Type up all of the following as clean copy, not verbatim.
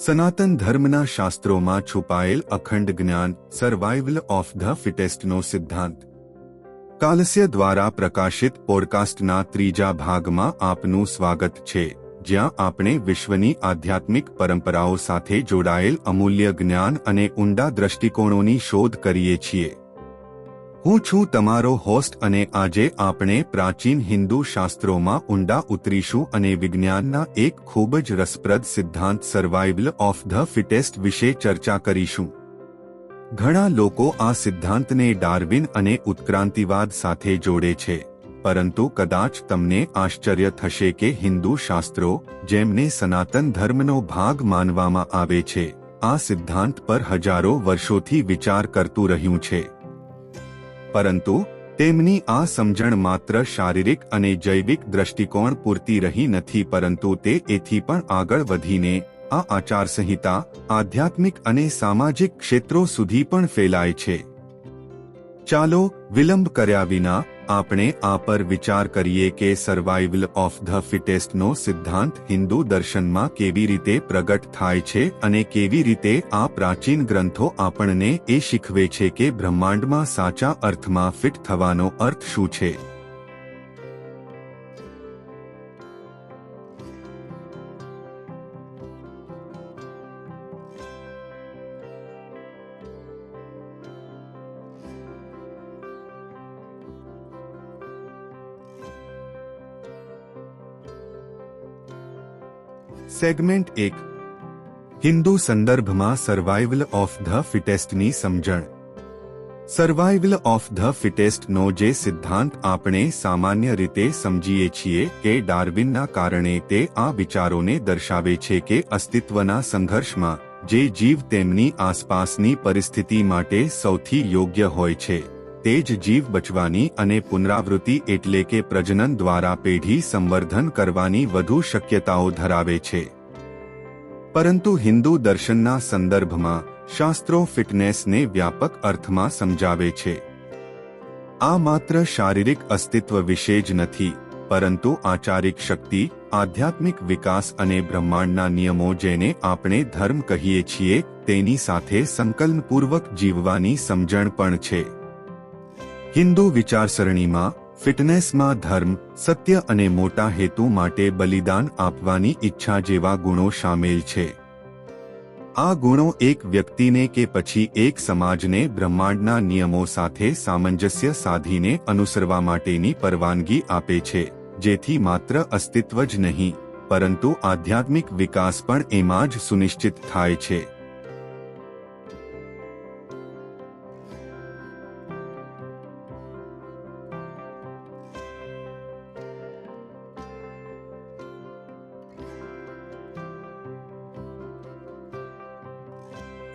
સનાતન ધર્મના શાસ્ત્રોમાં છુપાયેલ અખંડ જ્ઞાન, સર્વાઇવલ ઓફ ધ ફિટેસ્ટનો સિદ્ધાંત. કાલસ્ય દ્વારા પ્રકાશિત પોડકાસ્ટના ત્રીજા ભાગમાં આપનું સ્વાગત છે, જ્યાં આપણે વિશ્વની આધ્યાત્મિક પરંપરાઓ સાથે જોડાયેલ અમૂલ્ય જ્ઞાન અને ઊંડા દ્રષ્ટિકોણોની શોધ કરીએ છીએ. હું છું તમારો હોસ્ટ અને આજે આપણે પ્રાચીન હિન્દુ શાસ્ત્રોમાં ઊંડા ઉતરીશું અને વિજ્ઞાનના એક ખૂબ જ રસપ્રદ સિદ્ધાંત સર્વાઇવલ ઓફ ધ ફિટેસ્ટ વિશે ચર્ચા કરીશું. ઘણા લોકો આ સિદ્ધાંતને ડાર્વિન અને ઉત્ક્રાંતિવાદ સાથે જોડે છે, પરંતુ કદાચ તમને આશ્ચર્ય થશે કે હિન્દુ શાસ્ત્રો, જેમને સનાતન ધર્મનો ભાગ માનવામાં આવે છે, આ સિદ્ધાંત પર હજારો વર્ષોથી વિચાર કરતું રહ્યું છે. પરંતુ તેમની આ સમજણ માત્ર શારીરિક અને જૈવિક દ્રષ્ટિકોણ પૂરતી રહી નથી, પરંતુ તે એથી પણ આગળ વધીને આ આચારસંહિતા, આધ્યાત્મિક અને સામાજિક ક્ષેત્રો સુધી પણ ફેલાય છે. ચાલો વિલંબ કર્યા વિના આપણે આ પર વિચાર કરીએ કે સર્વાઇવલ ઓફ ધ ફિટેસ્ટનો સિદ્ધાંત હિન્દુ દર્શનમાં કેવી રીતે પ્રગટ થાય છે અને કેવી રીતે આ પ્રાચીન ગ્રંથો આપણને એ શીખવે છે કે બ્રહ્માંડમાં સાચા અર્થમાં ફિટ થવાનો અર્થ શું છે. સેગમેન્ટ 1. હિન્દુ સંદર્ભમાં સર્વાઇવલ ઓફ ધ ફિટેસ્ટની સમજણ. સર્વાઇવલ ઓફ ધ ફિટેસ્ટનો જે સિદ્ધાંત આપણે સામાન્ય રીતે સમજીએ છીએ કે ડાર્વિનના કારણે, તે આ વિચારોને દર્શાવે છે કે અસ્તિત્વના સંઘર્ષમાં જે જીવ તેમની આસપાસની પરિસ્થિતિ માટે સૌથી યોગ્ય હોય છે, તે જ જીવ બચવાની અને પુનરાવૃત્તિ એટલે કે પ્રજનન દ્વારા પેઢી સંવર્ધન કરવાની વધુ શક્યતાઓ ધરાવે છે. પરંતુ હિન્દુ દર્શનના સંદર્ભમાં શાસ્ત્રો ફિટનેસને વ્યાપક અર્થમાં સમજાવે છે. આ માત્ર શારીરિક અસ્તિત્વ વિશે જ નથી, પરંતુ આચારિક શક્તિ, આધ્યાત્મિક વિકાસ અને બ્રહ્માંડના નિયમો, જેને આપણે ધર્મ કહીએ છીએ, તેની સાથે સંકલનપૂર્વક જીવવાની સમજણ પણ છે. હિન્દુ વિચારસરણીમાં ફિટનેસમાં ધર્મ, સત્ય અને મોટા હેતુ માટે બલિદાન આપવાની ઈચ્છા જેવા ગુણો શામેલ છે. આ ગુણો એક વ્યક્તિને કે પછી એક સમાજને બ્રહ્માંડના નિયમો સાથે સામંજસ્ય સાધીને અનુસરવા માટેની પરવાનગી આપે છે, જેથી માત્ર અસ્તિત્વ જ નહીં, પરંતુ આધ્યાત્મિક વિકાસ પણ એમાં જ સુનિશ્ચિત થાય છે.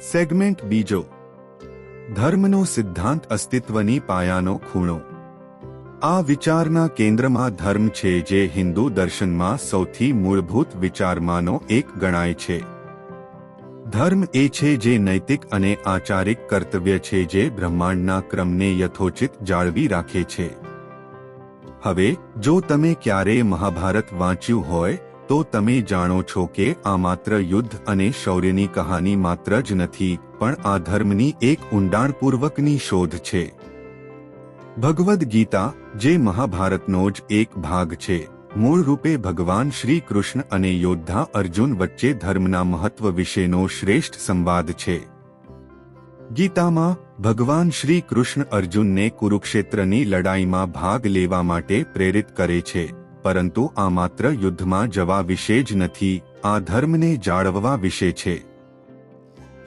સેગમેન્ટ 2. ધર્મનો સિદ્ધાંત, અસ્તિત્વની પાયાનો ખૂણો. આ વિચારના કેન્દ્રમાં ધર્મ છે, જે હિન્દુ દર્શનમાં સૌથી મૂળભૂત વિચારમાંનો એક ગણાય છે. ધર્મ એ છે જે નૈતિક અને આચારિક કર્તવ્ય છે, જે બ્રહ્માંડના ક્રમને યથોચિત જાળવી રાખે છે. હવે જો તમે ક્યારેય મહાભારત વાંચ્યું હોય તો તમે જાણો છો કે આ માત્ર યુદ્ધ અને શૌર્યની કહાની માત્ર જ નથી, પણ આ ધર્મની એક ઊંડાણપૂર્વકની શોધ છે. ભગવદ્ ગીતા, જે મહાભારતનો જ એક ભાગ છે, મૂળ રૂપે ભગવાન શ્રી કૃષ્ણ અને યોદ્ધા અર્જુન વચ્ચે ધર્મના મહત્વ વિશેનો શ્રેષ્ઠ સંવાદ છે. ગીતામાં ભગવાન શ્રી કૃષ્ણ અર્જુનને કુરુક્ષેત્રની લડાઈમાં ભાગ લેવા માટે પ્રેરિત કરે છે, પરંતુ આ માત્ર યુદ્ધમાં જવા વિશે જ નથી, આ ધર્મને જાળવવા વિશે છે.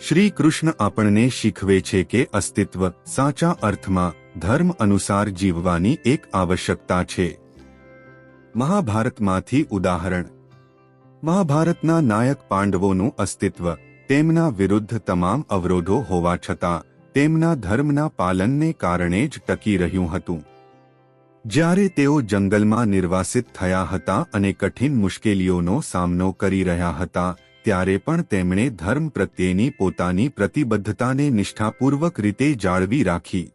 શ્રી કૃષ્ણ આપણને શીખવે છે કે અસ્તિત્વ, સાચા અર્થમાં ધર્મ અનુસાર જીવવાની એક આવશ્યકતા છે. મહાભારતમાંથી ઉદાહરણ. મહાભારતના નાયક પાંડવોનું અસ્તિત્વ, તેમના વિરુદ્ધ તમામ અવરોધો હોવા છતાં, તેમના ધર્મના પાલનને કારણે જ ટકી રહ્યું હતું. જ્યારે તેઓ જંગલમાં નિર્વાસિત થયા હતા અને કઠિન મુશ્કેલીઓનો સામનો કરી રહ્યા હતા, ત્યારે પણ તેમણે ધર્મ પ્રત્યેની પોતાની પ્રતિબદ્ધતાને નિષ્ઠાપૂર્વક રીતે જાળવી રાખી.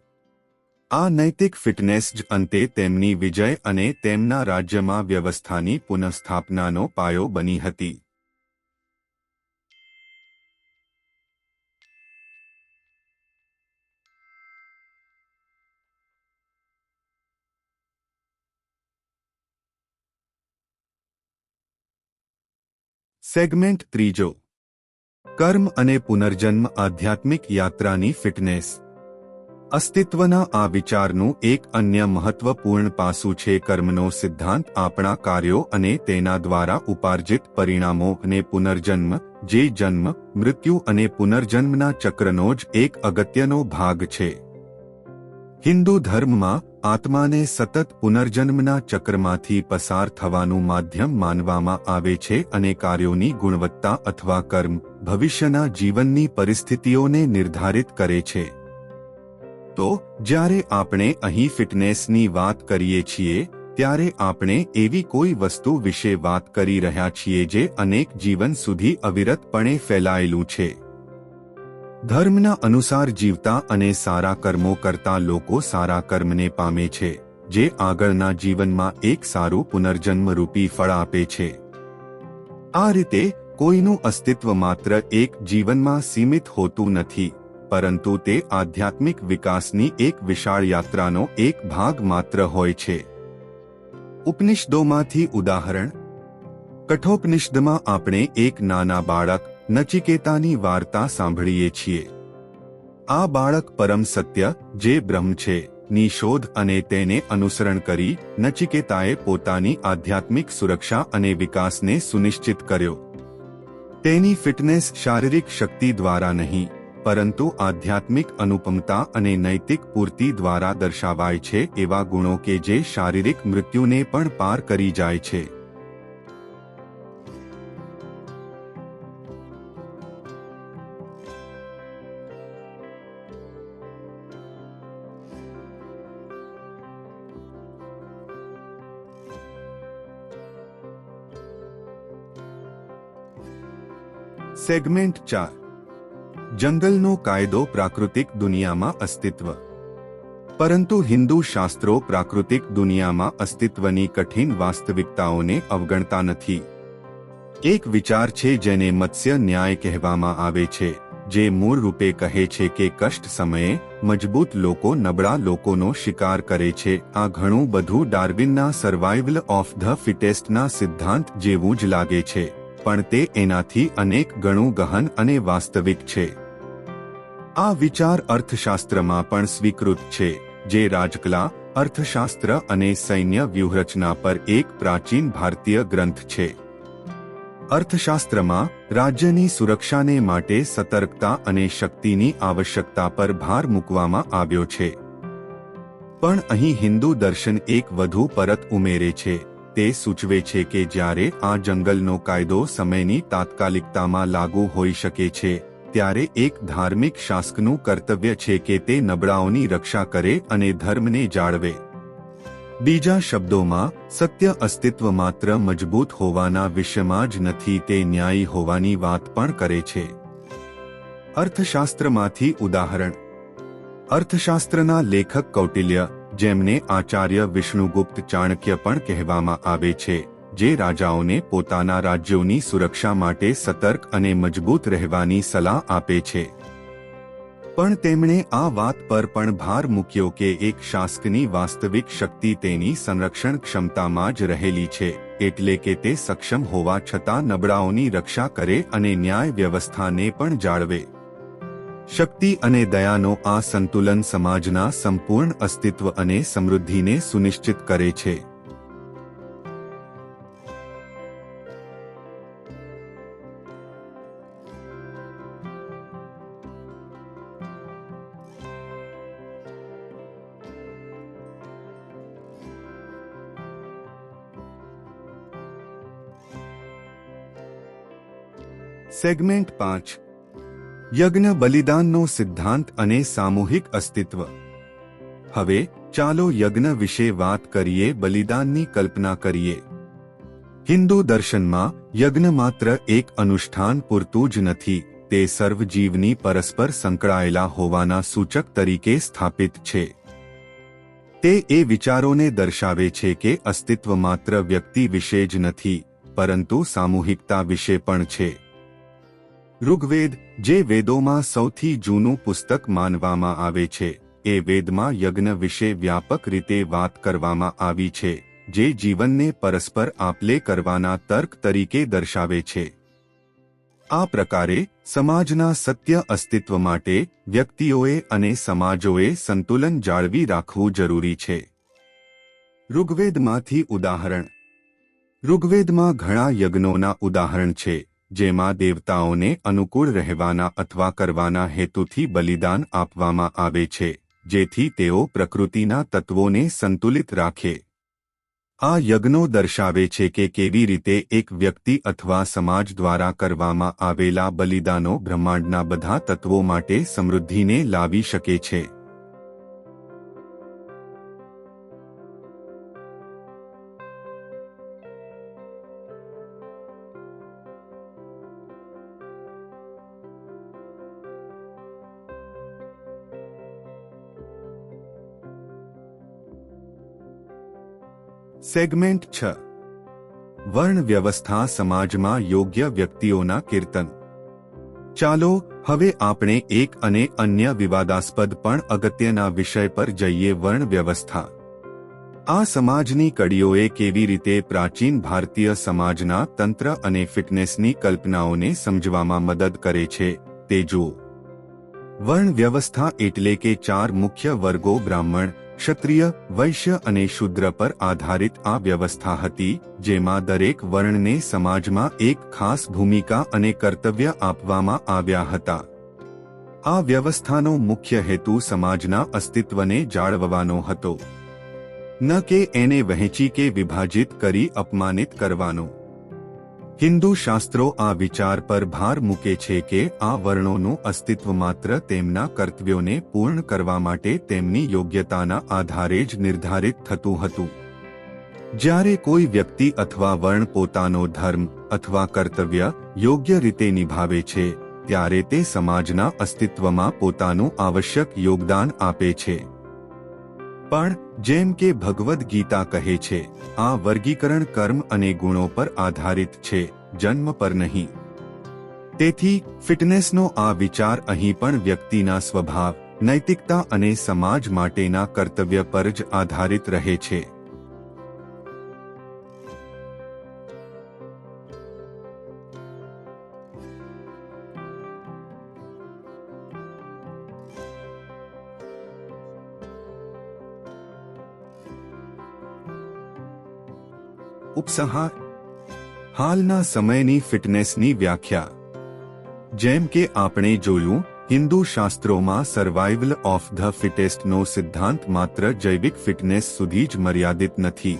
આ નૈતિક ફિટનેસ જ અંતે તેમની વિજય અને તેમના રાજ્યમાં વ્યવસ્થાની પુનઃસ્થાપનાનો પાયો બની હતી. સેગમેન્ટ ત્રીજો, કર્મ અને પુનર્જન્મ આધ્યાત્મિક યાત્રાની ફિટનેસ. અસ્તિત્વના આ વિચારનું એક અન્ય મહત્વપૂર્ણ પાસું છે કર્મનો સિદ્ધાંત. આપણા કાર્યો અને તેના દ્વારા ઉપાર્જિત પરિણામો અને પુનર્જન્મ, જે જન્મ, મૃત્યુ અને પુનર્જન્મના ચક્રનો જ એક અગત્યનો ભાગ છે. હિન્દુ ધર્મમાં આત્માને સતત પુનર્જન્મના ચક્રમાંથી પસાર થવાનું માધ્યમ માનવામાં આવે છે અને કાર્યોની ગુણવત્તા અથવા કર્મ ભવિષ્યના જીવનની પરિસ્થિતિઓને નિર્ધારિત કરે છે. તો જ્યારે આપણે અહીં ફિટનેસની વાત કરીએ છીએ ત્યારે આપણે એવી કોઈ વસ્તુ વિશે વાત કરી રહ્યા છીએ જે અનેક જીવન સુધી અવિરતપણે ફેલાયેલું છે. ધર્મના અનુસાર જીવતા અને સારા કર્મો કરતા લોકો સારા કર્મને પામે છે, જે આગળના જીવનમાં એક સારું પુનર્જન્મરૂપી ફળ આપે છે. આ રીતે કોઈનું અસ્તિત્વ માત્ર એક જીવનમાં સીમિત હોતું નથી, પરંતુ તે આધ્યાત્મિક વિકાસની એક વિશાળ યાત્રાનો એક ભાગ માત્ર હોય છે. ઉપનિષદોમાંથી ઉદાહરણ. કઠોપનિષદમાં આપણે એક નાના બાળક નચિકેતાની વાર્તા સાંભળીએ છીએ. આ બાળક પરમ સત્ય, જે બ્રહ્મ છે, ની શોધ અને તેને અનુસરણ કરી નચિકેતાએ પોતાની આધ્યાત્મિક સુરક્ષા અને વિકાસને સુનિશ્ચિત કર્યો. તેની ફિટનેસ શારીરિક શક્તિ દ્વારા નહીં, પરંતુ આધ્યાત્મિક અનુપમતા અને નૈતિક પૂર્તિ દ્વારા દર્શાવાય છે એવા ગુણો કે જે શારીરિક મૃત્યુને પણ પાર કરી જાય છે. સેગમેન્ટ 4, જંગલનો કાયદો પ્રાકૃતિક દુનિયામાં અસ્તિત્વ. પરંતુ હિન્દુ શાસ્ત્રો પ્રાકૃતિક દુનિયામાં અસ્તિત્વની કઠિન વાસ્તવિકતાઓને અવગણતા નથી. એક વિચાર છે જેને મત્સ્ય ન્યાય કહેવામાં આવે છે, જે મૂળ રૂપે કહે છે કે કષ્ટ સમયે મજબૂત લોકો નબળા લોકોનો શિકાર કરે છે. આ ઘણું બધું ડાર્વિનના સર્વાઇવલ ઓફ ધ ફિટેસ્ટના સિદ્ધાંત જેવું જ લાગે છે, પણ તે એનાથી અનેક ગણું ગહન અને વાસ્તવિક છે. આ વિચાર અર્થશાસ્ત્રમાં પણ સ્વીકૃત છે, જે રાજકલા, અર્થશાસ્ત્ર અને સૈન્ય વ્યૂહરચના પર એક પ્રાચીન ભારતીય ગ્રંથ છે. અર્થશાસ્ત્રમાં રાજ્યની સુરક્ષાને માટે સતર્કતા અને શક્તિની આવશ્યકતા પર ભાર મૂકવામાં આવ્યો છે. પણ અહીં હિન્દુ દર્શન એક વધુ પરત ઉમેરે છે. તે સૂચવે છે કે જ્યારે આ જંગલનો કાયદો સમયની તાત્કાલિકતામાં લાગુ હોઈ શકે છે, ત્યારે એક ધાર્મિક શાસકનું કર્તવ્ય છે કે તે નબળાઓની રક્ષા કરે અને ધર્મને જાળવે. બીજા શબ્દોમાં, સત્ય અસ્તિત્વ માત્ર મજબૂત હોવાના વિષયમાં જ નથી, તે ન્યાયી હોવાની વાત પણ કરે છે. અર્થશાસ્ત્રમાંથી ઉદાહરણ. અર્થશાસ્ત્રના લેખક કૌટિલ્ય, જેમને આચાર્ય વિષ્ણુગુપ્ત ચાણક્ય પણ કહેવામાં આવે છે, જે રાજાઓને પોતાના રાજ્યોની સુરક્ષા માટે સતર્ક અને મજબૂત રહેવાની સલાહ આપે છે. પણ તેમણે આ વાત પર પણ ભાર મૂક્યો કે એક શાસકની વાસ્તવિક શક્તિ તેની સંરક્ષણ ક્ષમતામાં જ રહેલી છે, એટલે કે તે સક્ષમ હોવા છતાં નબળાઓની રક્ષા કરે અને ન્યાય વ્યવસ્થાને પણ જાળવે. શક્તિ અને દયાનો આ સંતુલન સમાજના સંપૂર્ણ અસ્તિત્વ અને સમૃદ્ધિને સુનિશ્ચિત કરે છે. સેગમેન્ટ 5, યજ્ઞ બલિદાનનો સિદ્ધાંત અને સામૂહિક અસ્તિત્વ. હવે ચાલો યજ્ઞ વિશે વાત કરીએ, બલિદાનની કલ્પના કરીએ. હિન્દુ દર્શનમાં યજ્ઞ માત્ર એક અનુષ્ઠાન પૂરતું જ નથી, તે સર્વજીવની પરસ્પર સંકળાયેલા હોવાના સૂચક તરીકે સ્થાપિત છે. તે એ વિચારોને દર્શાવે છે કે અસ્તિત્વ માત્ર વ્યક્તિ વિશે જ નથી, પરંતુ સામૂહિકતા વિશે પણ છે. ઋગ્વેદ, જે વેદોમાં સૌથી જૂનું પુસ્તક માનવામાં આવે છે, એ વેદમાં યજ્ઞ વિશે વ્યાપક રીતે વાત કરવામાં આવી છે, જે જીવનને પરસ્પર આપલે કરવાના તર્ક તરીકે દર્શાવે છે. આ પ્રકારે સમાજના સત્ય અસ્તિત્વ માટે વ્યક્તિઓએ અને સમાજોએ સંતુલન જાળવી રાખવું જરૂરી છે. ઋગ્વેદમાંથી ઉદાહરણ. ઋગ્વેદમાં ઘણા યજ્ઞોના ઉદાહરણ છે, જેમાં દેવતાઓને અનુકૂળ રહેવાના અથવા કરવાના હેતુથી બલિદાન આપવામાં આવે છે, જેથી તેઓ પ્રકૃતિના તત્વોને સંતુલિત રાખે. આ યજ્ઞો દર્શાવે છે કે કેવી રીતે એક વ્યક્તિ અથવા સમાજ દ્વારા કરવામાં આવેલા બલિદાનો બ્રહ્માંડના બધા તત્વો માટે સમૃદ્ધિને લાવી શકે છે. સેગમેન્ટ 6. વર્ણ વ્યવસ્થા સમાજમાં યોગ્ય વ્યક્તિઓના કીર્તન. ચાલો હવે આપણે એક અને અન્ય વિવાદાસ્પદ પણ અગત્યના વિષય પર જઈએ. વર્ણ વ્યવસ્થા. આ સમાજની કડીઓએ કેવી રીતે પ્રાચીન ભારતીય સમાજના તંત્ર અને ફિટનેસની કલ્પનાઓને સમજવામાં મદદ કરે છે તે જુઓ. વર્ણ વ્યવસ્થા એટલે કે 4 મુખ્ય વર્ગો બ્રાહ્મણ, ક્ષત્રિય, વૈશ્ય અને શૂદ્ર પર આધારિત આ વ્યવસ્થા હતી, જેમાં દરેક વર્ણને સમાજમાં એક ખાસ ભૂમિકા અને કર્તવ્ય આપવામાં આવ્યા હતા. આ વ્યવસ્થાનો મુખ્ય હેતુ સમાજના અસ્તિત્વને જાળવવાનો હતો, ન કે એને વહેંચી કે વિભાજિત કરી અપમાનિત કરવાનો. હિન્દુ શાસ્ત્રો આ વિચાર પર ભાર મૂકે છે કે આ વર્ણોનું અસ્તિત્વ માત્ર તેમના કર્તવ્યોને પૂર્ણ કરવા માટે તેમની યોગ્યતાના આધારે જ નિર્ધારિત થતું હતું. જ્યારે કોઈ વ્યક્તિ અથવા વર્ણ પોતાનો ધર્મ અથવા કર્તવ્ય યોગ્ય રીતે નિભાવે છે, ત્યારે તે સમાજના અસ્તિત્વમાં પોતાનું આવશ્યક યોગદાન આપે છે. પણ જેમ કે ભગવદ્ ગીતા કહે છે, આ વર્ગીકરણ કર્મ અને ગુણો પર આધારિત છે, જન્મ પર નહીં. તેથી ફિટનેસનો આ વિચાર અહીં પણ વ્યક્તિના સ્વભાવ, નૈતિકતા અને સમાજ માટેના કર્તવ્ય પર જ આધારિત રહે છે. ઉપસંહાર. હાલના સમયની ફિટનેસની વ્યાખ્યા. જેમ કે આપણે જોયું, હિન્દુ શાસ્ત્રોમાં સર્વાઇવલ ઓફ ધ ફિટેસ્ટનો સિદ્ધાંત માત્ર જૈવિક ફિટનેસ સુધી જ મર્યાદિત નથી.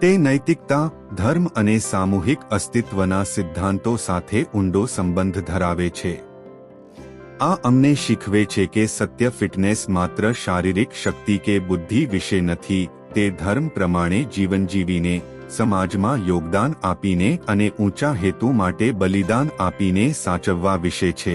તે નૈતિકતા, ધર્મ અને સામૂહિક અસ્તિત્વના સિદ્ધાંતો સાથે ઊંડો સંબંધ ધરાવે છે. આ અમને શીખવે છે કે સત્ય ફિટનેસ માત્ર શારીરિક શક્તિ કે બુદ્ધિ વિશે નથી, તે ધર્મ પ્રમાણે જીવન જીવીને, સમાજમાં યોગદાન આપીને અને ઊંચા હેતુ માટે બલિદાન આપીને સાચવવા વિશે છે.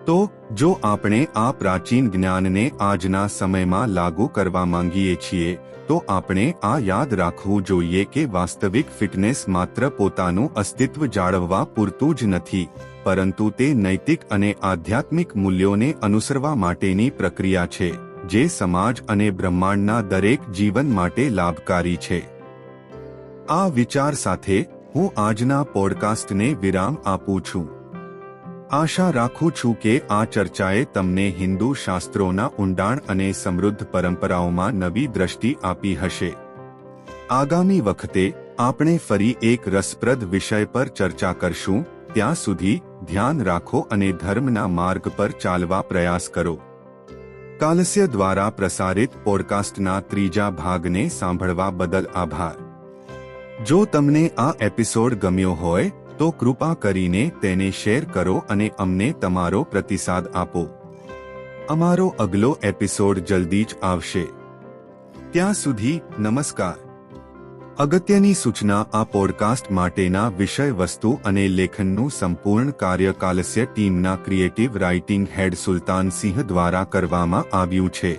તો જો આપણે આ પ્રાચીન જ્ઞાનને આજના સમયમાં લાગુ કરવા માંગીએ છીએ, તો આપણે આ યાદ રાખવું જોઈએ કે વાસ્તવિક ફિટનેસ માત્ર પોતાનું અસ્તિત્વ જાળવવા પૂરતું જ નથી, પરંતુ તે નૈતિક અને આધ્યાત્મિક મૂલ્યોને અનુસરવા માટેની પ્રક્રિયા છે, જે સમાજ અને બ્રહ્માંડના દરેક જીવન માટે લાભકારી છે. આ વિચાર સાથે હું આજના પોડકાસ્ટને વિરામ આપું છું. આશા રાખું છું કે આ ચર્ચાએ તમને હિન્દુ શાસ્ત્રોના ઊંડાણ અને સમૃદ્ધ પરંપરાઓમાં નવી દ્રષ્ટિ આપી હશે. આગામી વખતે આપણે ફરી એક રસપ્રદ વિષય પર ચર્ચા કરશું. ત્યાં સુધી ધ્યાન રાખો અને ધર્મના માર્ગ પર ચાલવા પ્રયાસ કરો. કાલસ્ય દ્વારા પ્રસારિત પોડકાસ્ટના 3જા ભાગને સાંભળવા બદલ આભાર. જો તમને આ એપિસોડ ગમ્યો હોય તો કૃપા કરીને તેને શેર કરો અને અમને તમારો પ્રતિસાદ આપો. અમારો અગલો એપિસોડ જલ્દી જ આવશે. ત્યાં સુધી નમસ્કાર. અગત્યની સૂચના: આ પોડકાસ્ટ માટેના વિષય વસ્તુ અને લેખનનું સંપૂર્ણ કાર્ય કાલસ્ય ટીમના ક્રિએટિવ રાઇટિંગ હેડ સુલતાન સિંહ દ્વારા કરવામાં આવ્યું છે.